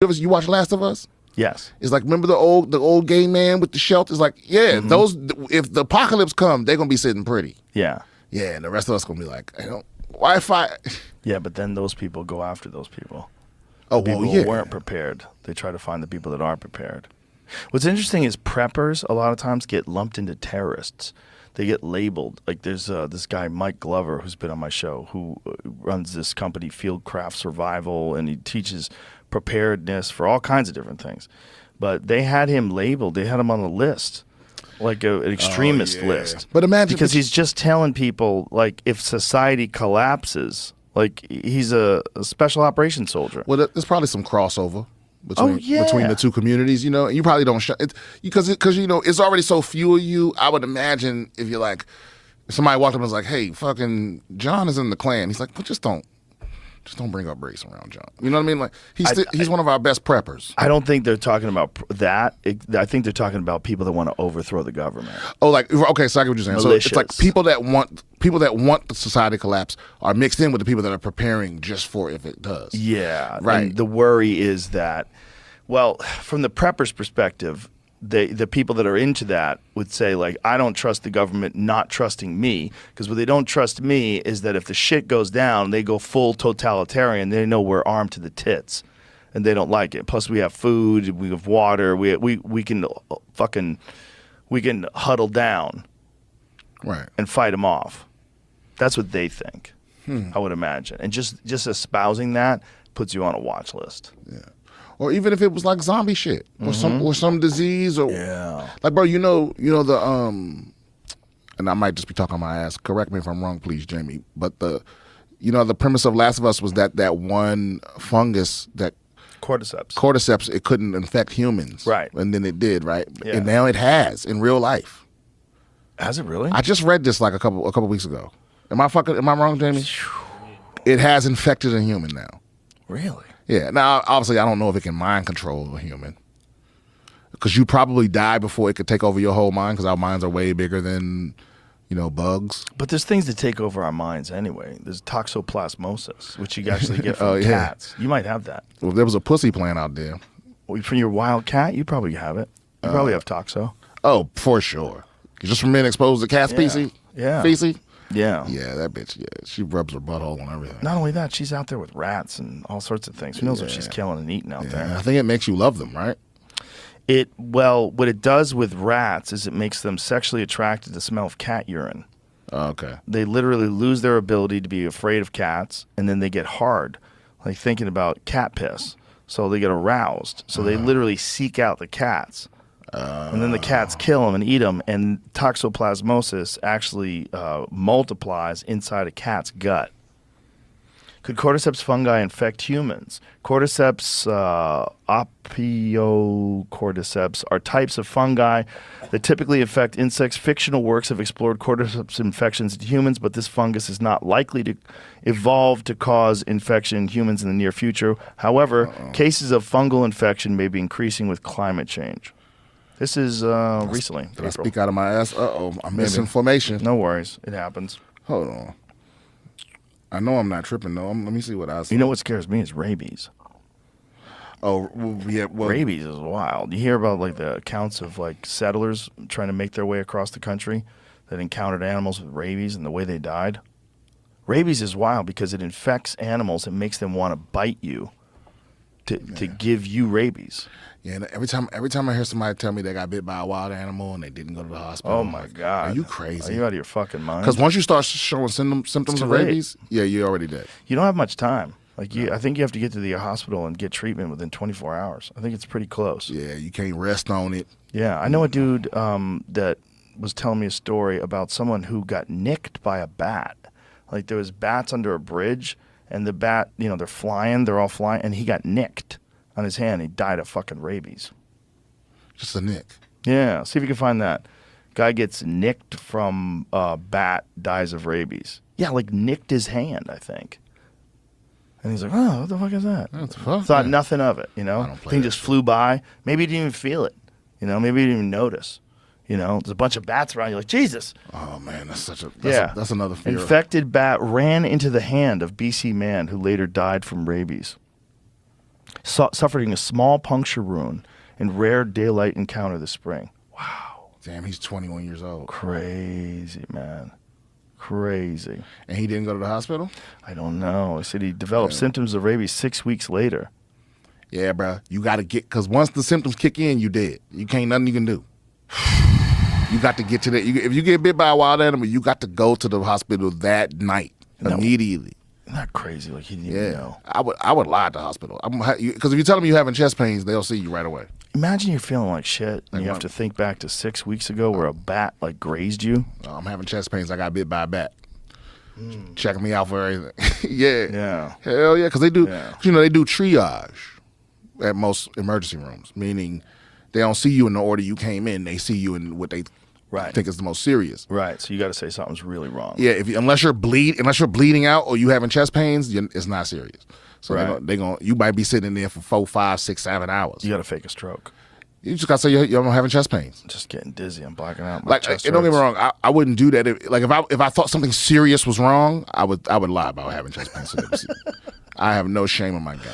You watch Last of Us? Yes. It's like, remember the old gay man with the shelter? It's like, yeah, those, if the apocalypse come, they're gonna be sitting pretty. Yeah. Yeah, and the rest of us gonna be like, Wi-Fi. Yeah, but then those people go after those people. Oh, People well, yeah. who weren't prepared. They try to find the people that aren't prepared. What's interesting is preppers a lot of times get lumped into terrorists. They get labeled. Like there's this guy, Mike Glover, who's been on my show, who runs this company, Fieldcraft Survival, and he teaches preparedness for all kinds of different things. But they had him labeled. They had him on a list, like an extremist list. But imagine, because he's just telling people, like, if society collapses, like he's a special operations soldier. Well, there's probably some crossover between the two communities, you know. You probably don't because it's already so few of you. I would imagine if you're like, somebody walked up and was like, "Hey, fucking John is in the Klan." He's like, "Well, just don't bring up race around John." You know what I mean? Like he's one of our best preppers. I don't think they're talking about that. I think they're talking about people that want to overthrow the government. Oh, like, okay, so I get what you're saying. Malicious. So it's like people that want the society to collapse are mixed in with the people that are preparing just for if it does. Yeah, right. And the worry is that, well, from the preppers' perspective, the people that are into that would say, like, I don't trust the government not trusting me, because what they don't trust me is that if the shit goes down, they go full totalitarian. They know we're armed to the tits, and they don't like it. Plus, we have food, we have water, we can huddle down, right, and fight them off. That's what they think. I would imagine, and just espousing that puts you on a watch list. Yeah. Or even if it was like zombie shit or some disease or like, bro, you know the and I might just be talking my ass. Correct me if I'm wrong, please, Jamie. But the premise of Last of Us was that one fungus that Cordyceps, it couldn't infect humans, right? And then it did, right? Yeah. And now it has in real life. Has it really? I just read this like a couple weeks ago. Am I wrong, Jamie? It has infected a human now. Really? Yeah. Now, obviously, I don't know if it can mind control a human, because you probably die before it could take over your whole mind, because our minds are way bigger than, bugs. But there's things that take over our minds anyway. There's toxoplasmosis, which you actually get from cats. You might have that. Well, if there was a pussy plant out there. Well, from your wild cat, you probably have it. You probably have toxo. Oh, for sure. Just from being exposed to cat species? Yeah. Feces? Yeah. Yeah, that bitch, she rubs her butthole on everything. Not only that, she's out there with rats and all sorts of things. Who knows what she's killing and eating out there? I think it makes you love them, right? What it does with rats is it makes them sexually attracted to the smell of cat urine. Oh, okay. They literally lose their ability to be afraid of cats, and then they get hard, like thinking about cat piss. So they get aroused. So they literally seek out the cats. And then the cats kill them and eat them, and toxoplasmosis actually multiplies inside a cat's gut. Could cordyceps fungi infect humans? Cordyceps, opiocordyceps are types of fungi that typically infect insects. Fictional works have explored cordyceps infections in humans, but this fungus is not likely to evolve to cause infection in humans in the near future. However, cases of fungal infection may be increasing with climate change. This is recently. Did I speak out of my ass? I'm misinformation. No worries. It happens. Hold on. I know I'm not tripping, though. Let me see what I see. You know what scares me is rabies. Oh, yeah. Well, rabies is wild. You hear about like the accounts of like settlers trying to make their way across the country that encountered animals with rabies and the way they died. Rabies is wild because it infects animals and makes them want to bite you to give you rabies. Yeah, and every time I hear somebody tell me they got bit by a wild animal and they didn't go to the hospital, oh my God, are you crazy? Are you out of your fucking mind? Because once you start showing symptoms of rabies, you're already dead. You don't have much time. Like I think you have to get to the hospital and get treatment within 24 hours. I think it's pretty close. Yeah, you can't rest on it. Yeah, I know a dude that was telling me a story about someone who got nicked by a bat. Like there was bats under a bridge, and the bat, they're all flying, and he got nicked on his hand. He died of fucking rabies. Just a nick. Yeah, see if you can find that. Guy gets nicked from bat, dies of rabies. Yeah, like nicked his hand, I think. And he's like, oh, what the fuck is that? Thought nothing of it, Thing just flew by. Maybe he didn't even feel it. Maybe he didn't even notice. There's a bunch of bats around. You're like, Jesus. Oh, man, that's another fear. Infected bat ran into the hand of BC man who later died from rabies. Suffering a small puncture wound in rare daylight encounter this spring. Wow. Damn, he's 21 years old. Crazy, man. Crazy. And he didn't go to the hospital? I don't know. He said he developed symptoms of rabies 6 weeks later. Yeah, bro. You got to get, because once the symptoms kick in, you dead. You can't, nothing you can do. You got to get to that. If you get bit by a wild animal, you got to go to the hospital that night, immediately. Isn't that crazy? Like, he didn't even know. I would lie at the hospital. Because if you tell them you're having chest pains, they'll see you right away. Imagine you're feeling like shit, and you have to think back to 6 weeks ago where a bat, like, grazed you. I'm having chest pains. I got bit by a bat. Checking me out for everything. Yeah. Hell yeah, because they do, they do triage at most emergency rooms, meaning they don't see you in the order you came in. They see you in what they think is the most serious. Right. So you got to say something's really wrong. Yeah. Unless you're bleeding out or you having chest pains, it's not serious. So you might be sitting in there for 4, 5, 6, 7 hours. You got to fake a stroke. You just got to say you're having chest pains. Just getting dizzy. I'm blacking out. Don't get me wrong. I wouldn't do that. If I thought something serious was wrong, I would lie about having chest pains. I have no shame in my game.